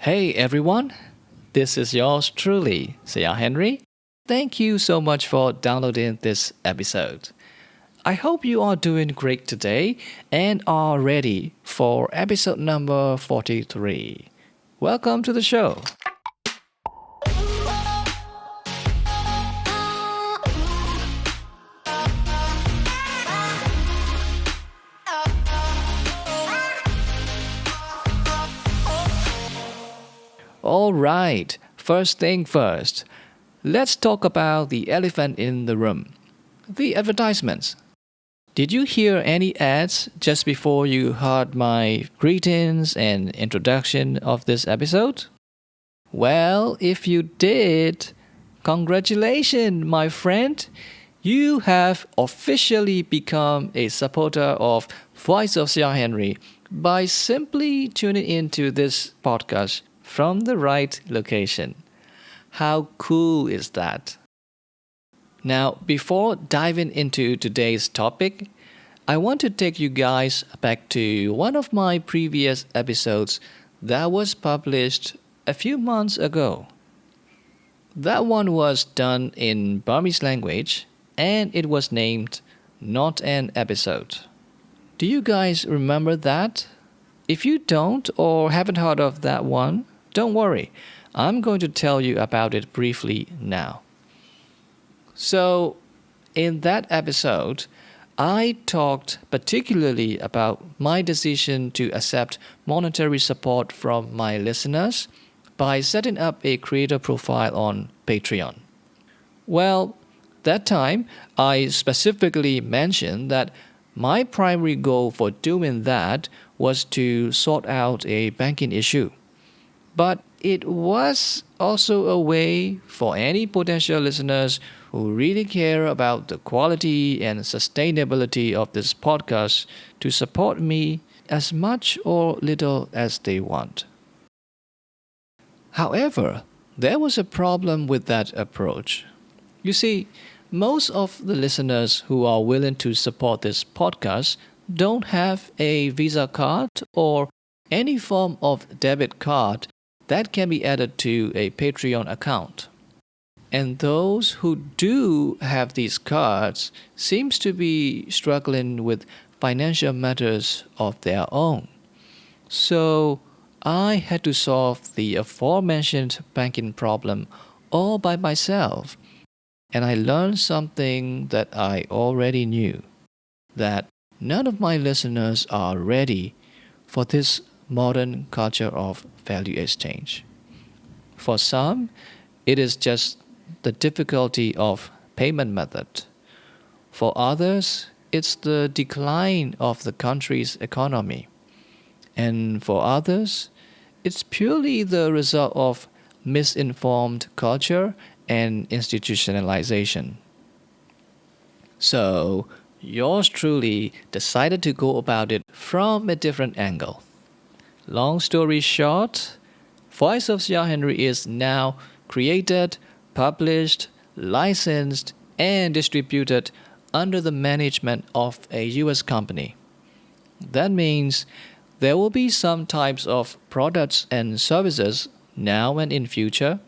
Hey everyone, this is yours truly, Sayar Henry. Thank you so much for downloading this episode. I hope you are doing great today and are ready for episode number 43. Welcome to the show. All right, first thing first, let's talk about the elephant in the room the advertisements. Did you hear any ads just before you heard my greetings and introduction of this episode? Well, if you did, congratulations, my friend. You have officially become a supporter of Voice of Sayar Henry by simply tuning into this podcast from the right location. How cool is that? Now, before diving into today's topic, I want to take you guys back to one of my previous episodes that was published a few months ago. That one was done in Burmese language and it was named Not an Episode. Do you guys remember that? If you don't or haven't heard of that one, don't worry, I'm going to tell you about it briefly now. So, in that episode, I talked particularly about my decision to accept monetary support from my listeners by setting up a creator profile on Patreon. Well, that time, I specifically mentioned that my primary goal for doing that was to sort out a banking issue. But it was also a way for any potential listeners who really care about the quality and sustainability of this podcast to support me as much or little as they want. However, there was a problem with that approach. You see, most of the listeners who are willing to support this podcast don't have a Visa card or any form of debit card that can be added to a Patreon account. And those who do have these cards seems to be struggling with financial matters of their own. So I had to solve the aforementioned banking problem all by myself. And I learned something that I already knew, that none of my listeners are ready for this modern culture of value exchange. For some, it is just the difficulty of payment method. For others, it's the decline of the country's economy. And for others, it's purely the result of misinformed culture and institutionalization. So, yours truly decided to go about it from a different angle. Long story short, Voice of Sayar Henry is now created, published, licensed, and distributed under the management of a US company. That means there will be some types of products and services now and in future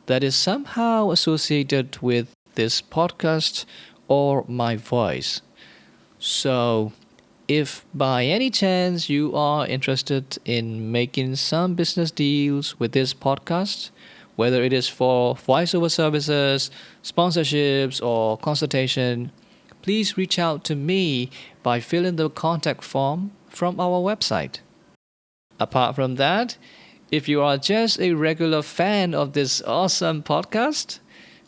that is somehow associated with this podcast or my voice. So, if by any chance you are interested in making some business deals with this podcast, whether it is for voiceover services, sponsorships, or consultation, please reach out to me by filling the contact form from our website. Apart from that, if you are just a regular fan of this awesome podcast,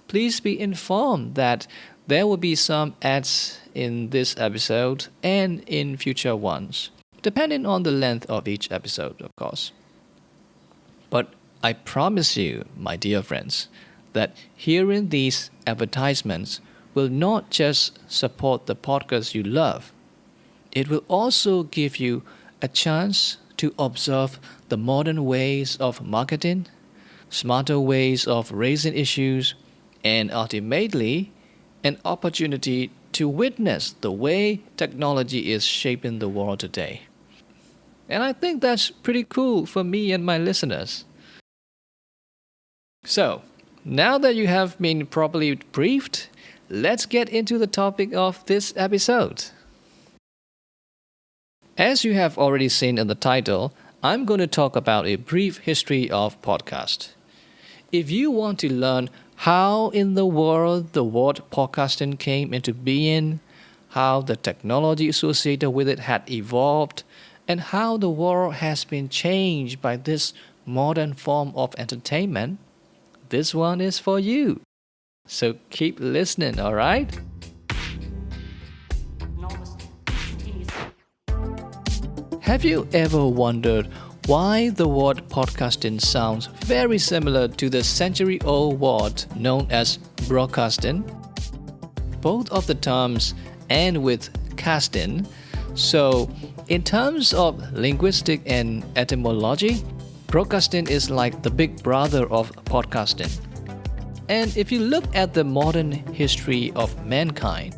please be informed that there will be some ads in this episode and in future ones, depending on the length of each episode, of course. But I promise you, my dear friends, that hearing these advertisements will not just support the podcast you love, it will also give you a chance to observe the modern ways of marketing, smarter ways of raising issues, and ultimately, an opportunity to witness the way technology is shaping the world today. And I think that's pretty cool for me and my listeners. So, now that you have been properly briefed, let's get into the topic of this episode. As you have already seen in the title, I'm going to talk about a brief history of podcast. If you want to learn how in the world the word podcasting came into being, how the technology associated with it had evolved, and how the world has been changed by this modern form of entertainment, this one is for you. So keep listening, alright? Have you ever wondered why the word podcasting sounds very similar to the century-old word known as broadcasting? Both of the terms end with casting, so in terms of linguistic and etymology, broadcasting is like the big brother of podcasting. And if you look at the modern history of mankind,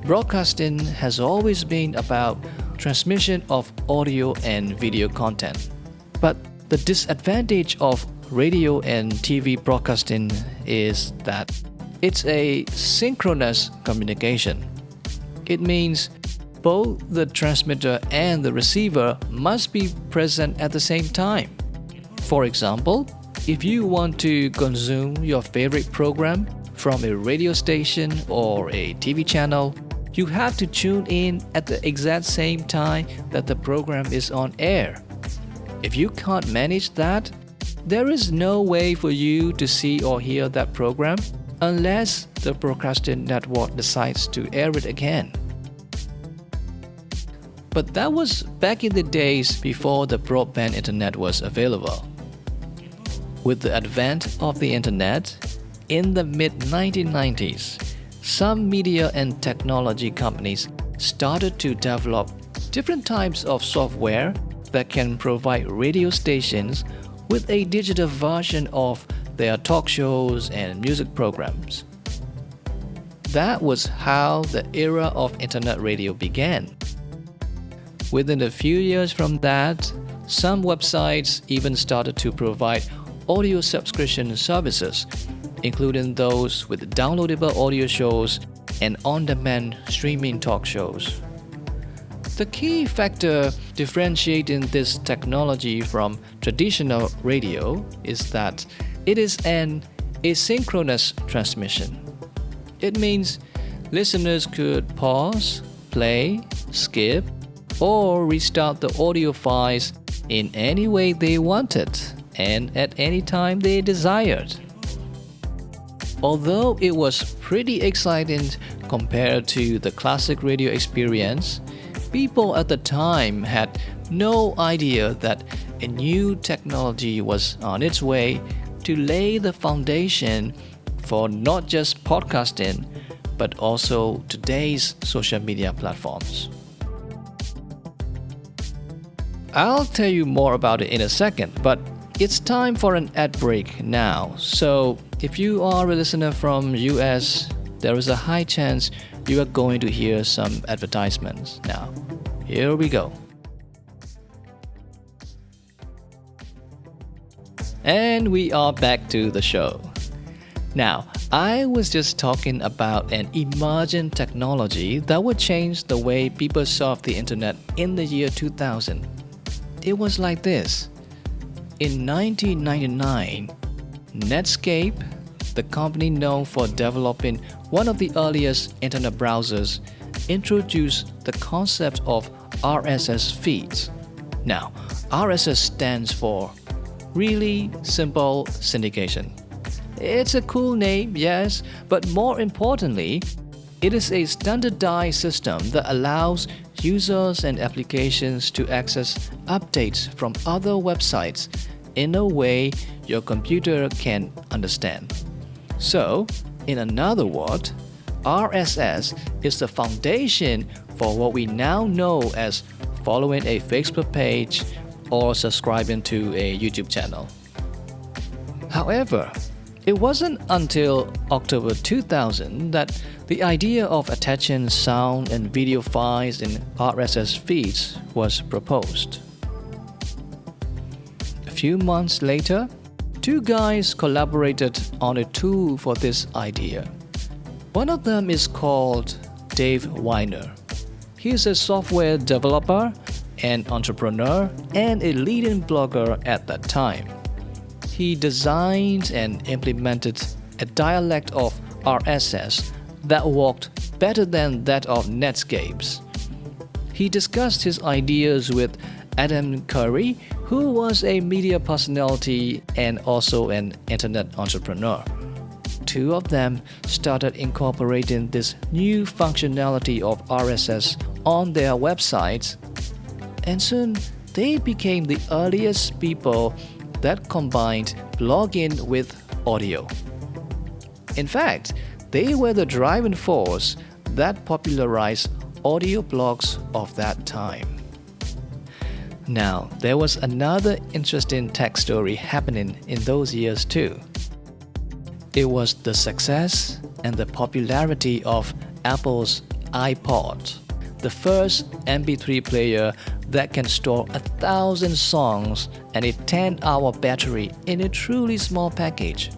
broadcasting has always been about transmission of audio and video content. But the disadvantage of radio and TV broadcasting is that it's a synchronous communication. It means both the transmitter and the receiver must be present at the same time. For example, if you want to consume your favorite program from a radio station or a TV channel, you have to tune in at the exact same time that the program is on air. If you can't manage that, there is no way for you to see or hear that program unless the broadcasting network decides to air it again. But that was back in the days before the broadband internet was available. With the advent of the internet, in the mid-1990s, some media and technology companies started to develop different types of software that can provide radio stations with a digital version of their talk shows and music programs. That was how the era of internet radio began. Within a few years from that, some websites even started to provide audio subscription services, including those with downloadable audio shows and on-demand streaming talk shows. The key factor differentiating this technology from traditional radio is that it is an asynchronous transmission. It means listeners could pause, play, skip, or restart the audio files in any way they wanted and at any time they desired. Although it was pretty exciting compared to the classic radio experience, people at the time had no idea that a new technology was on its way to lay the foundation for not just podcasting, but also today's social media platforms. I'll tell you more about it in a second, but it's time for an ad break now. So if you are a listener from US, there is a high chance you are going to hear some advertisements. Now, here we go. And we are back to the show. Now, I was just talking about an emerging technology that would change the way people surf the internet in the year 2000. It was like this. In 1999, Netscape, the company known for developing one of the earliest internet browsers, introduced the concept of RSS feeds. Now, RSS stands for Really Simple Syndication. It's a cool name, yes, but more importantly, it is a standardized system that allows users and applications to access updates from other websites in a way your computer can understand. So, in another word, RSS is the foundation for what we now know as following a Facebook page or subscribing to a YouTube channel. However, it wasn't until October 2000 that the idea of attaching sound and video files in RSS feeds was proposed. A few months later, Two guys collaborated on a tool for this idea. One of them is called Dave Weiner. He is a software developer, an entrepreneur, and a leading blogger at that time. He designed and implemented a dialect of RSS that worked better than that of Netscape's. He discussed his ideas with Adam Curry, who was a media personality and also an internet entrepreneur. Two of them started incorporating this new functionality of RSS on their websites, and soon they became the earliest people that combined blogging with audio. In fact, they were the driving force that popularized audio blogs of that time. Now, there was another interesting tech story happening in those years too. It was the success and the popularity of Apple's iPod, the first MP3 player that can store 1,000 songs and a 10-hour battery in a truly small package.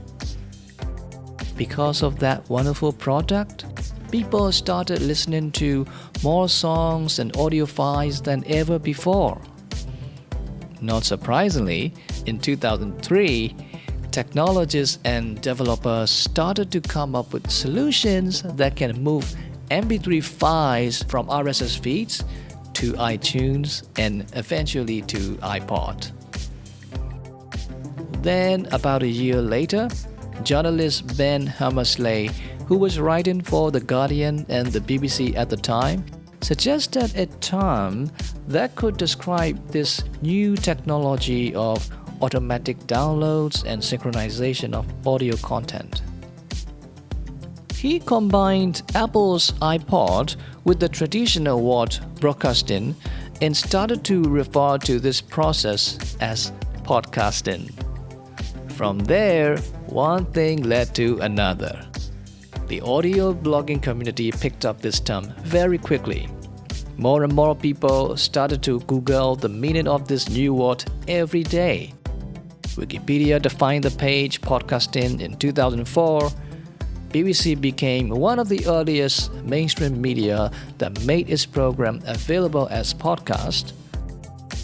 Because of that wonderful product, people started listening to more songs and audio files than ever before. Not surprisingly, in 2003, technologists and developers started to come up with solutions that can move MP3 files from RSS feeds to iTunes and eventually to iPod. Then, about a year later, journalist Ben Hammersley, who was writing for The Guardian and the BBC at the time, suggested a term that could describe this new technology of automatic downloads and synchronization of audio content. He combined Apple's iPod with the traditional word broadcasting and started to refer to this process as podcasting. From there, one thing led to another. The audio blogging community picked up this term very quickly. More and more people started to Google the meaning of this new word every day. Wikipedia defined the page podcasting in 2004. BBC became one of the earliest mainstream media that made its program available as podcast.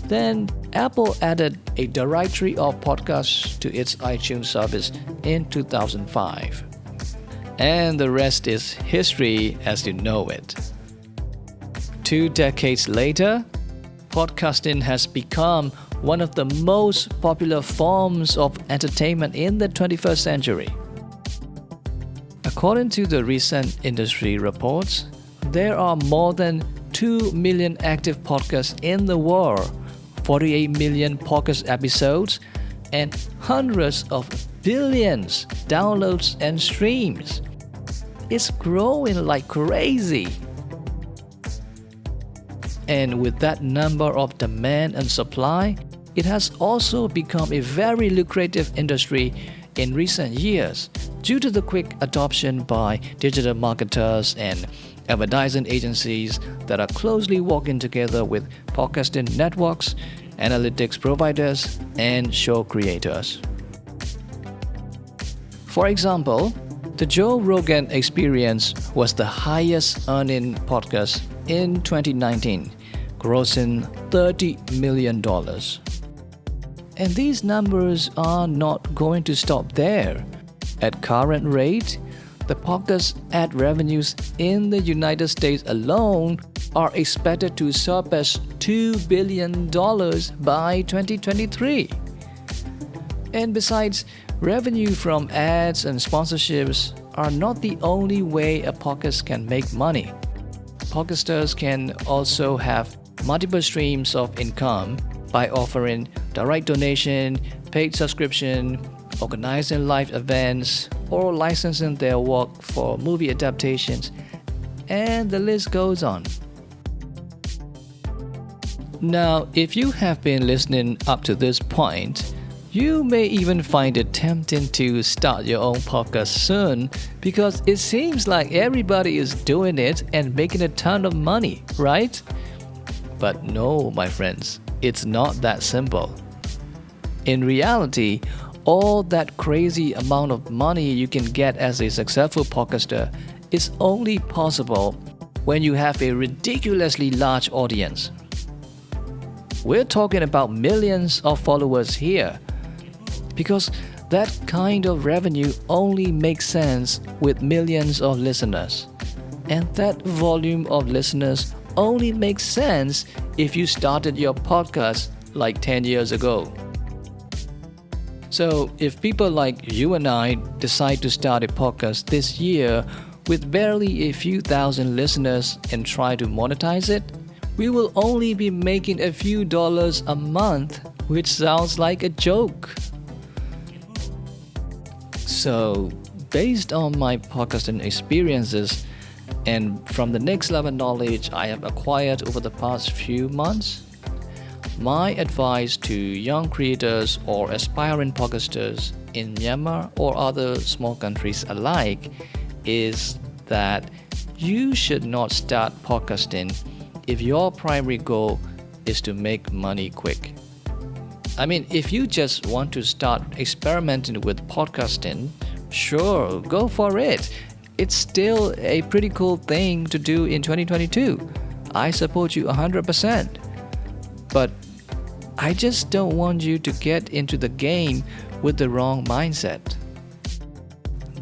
Then Apple added a directory of podcasts to its iTunes service in 2005. And the rest is history as you know it. 2 decades later, podcasting has become one of the most popular forms of entertainment in the 21st century. According to the recent industry reports, there are more than 2 million active podcasts in the world, 48 million podcast episodes, and hundreds of billions downloads and streams. It's growing like crazy. And with that number of demand and supply, it has also become a very lucrative industry in recent years due to the quick adoption by digital marketers and advertising agencies that are closely working together with podcasting networks, analytics providers, and show creators. For example, the Joe Rogan Experience was the highest earning podcast in 2019, grossing $30 million. And these numbers are not going to stop there. At current rate, the podcast ad revenues in the United States alone are expected to surpass $2 billion by 2023. And besides, revenue from ads and sponsorships are not the only way a podcast can make money. Podcasters can also have multiple streams of income by offering direct donation, paid subscription, organizing live events, or licensing their work for movie adaptations, and the list goes on. Now, if you have been listening up to this point, you may even find it tempting to start your own podcast soon because it seems like everybody is doing it and making a ton of money, right? But no, my friends, it's not that simple. In reality, All that crazy amount of money you can get as a successful podcaster is only possible when you have a ridiculously large audience. We're talking about millions of followers here, because that kind of revenue only makes sense with millions of listeners. And that volume of listeners only makes sense if you started your podcast like 10 years ago. So, if people like you and I decide to start a podcast this year with barely a few thousand listeners and try to monetize it, we will only be making a few dollars a month, which sounds like a joke. So, based on my podcasting experiences and from the next level knowledge I have acquired over the past few months, my advice to young creators or aspiring podcasters in Myanmar or other small countries alike is that you should not start podcasting if your primary goal is to make money quick. I mean, if you just want to start experimenting with podcasting, sure, go for it. It's still a pretty cool thing to do in 2022. I support you 100%. But I just don't want you to get into the game with the wrong mindset.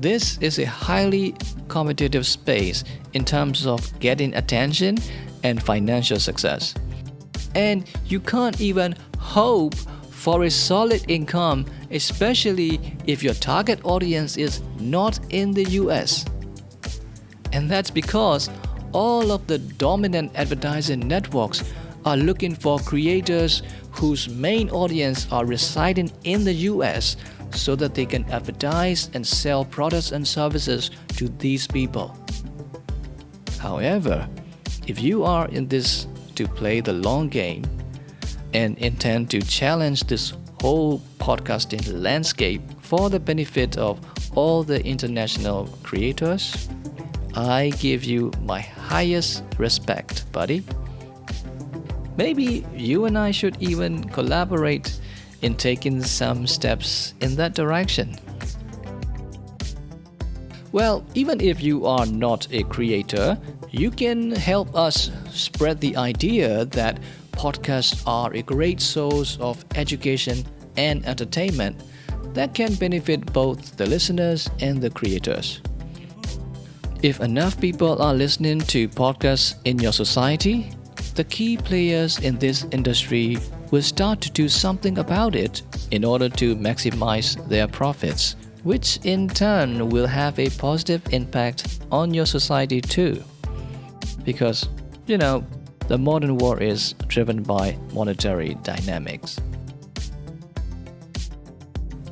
This is a highly competitive space in terms of getting attention and financial success. And you can't even hope for a solid income, especially if your target audience is not in the US. And that's because all of the dominant advertising networks are looking for creators whose main audience are residing in the US so that they can advertise and sell products and services to these people. However, if you are in this to play the long game and intend to challenge this whole podcasting landscape for the benefit of all the international creators, I give you my highest respect, buddy. Maybe you and I should even collaborate in taking some steps in that direction. Well, even if you are not a creator, you can help us spread the idea that podcasts are a great source of education and entertainment that can benefit both the listeners and the creators. If enough people are listening to podcasts in your society, the key players in this industry will start to do something about it in order to maximize their profits, which in turn will have a positive impact on your society too. Because, the modern world is driven by monetary dynamics.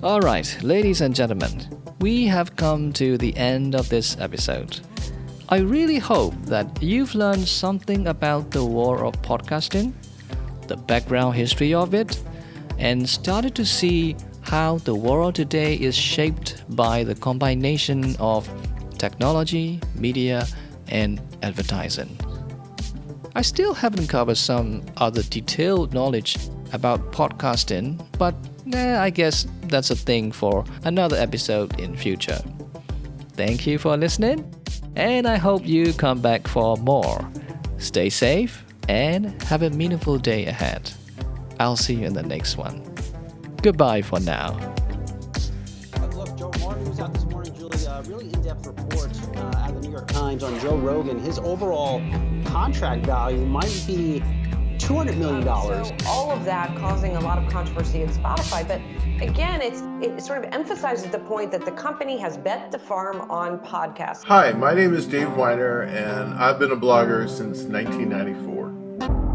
Alright, ladies and gentlemen, we have come to the end of this episode. I really hope that you've learned something about the world of podcasting, the background history of it, and started to see how the world today is shaped by the combination of technology, media, and advertising. I still haven't covered some other detailed knowledge about podcasting, but I guess that's a thing for another episode in future. Thank you for listening, and I hope you come back for more. Stay safe and have a meaningful day ahead. I'll see you in the next one. Goodbye for now. Look, Joe, more news out this morning, Julie. Really in-depth report out of the New York Times on Joe Rogan. His overall contract value might be $200 million. So all of that causing a lot of controversy at Spotify. But again, it sort of emphasizes the point that the company has bet the farm on podcasts. Hi, my name is Dave Weiner, and I've been a blogger since 1994.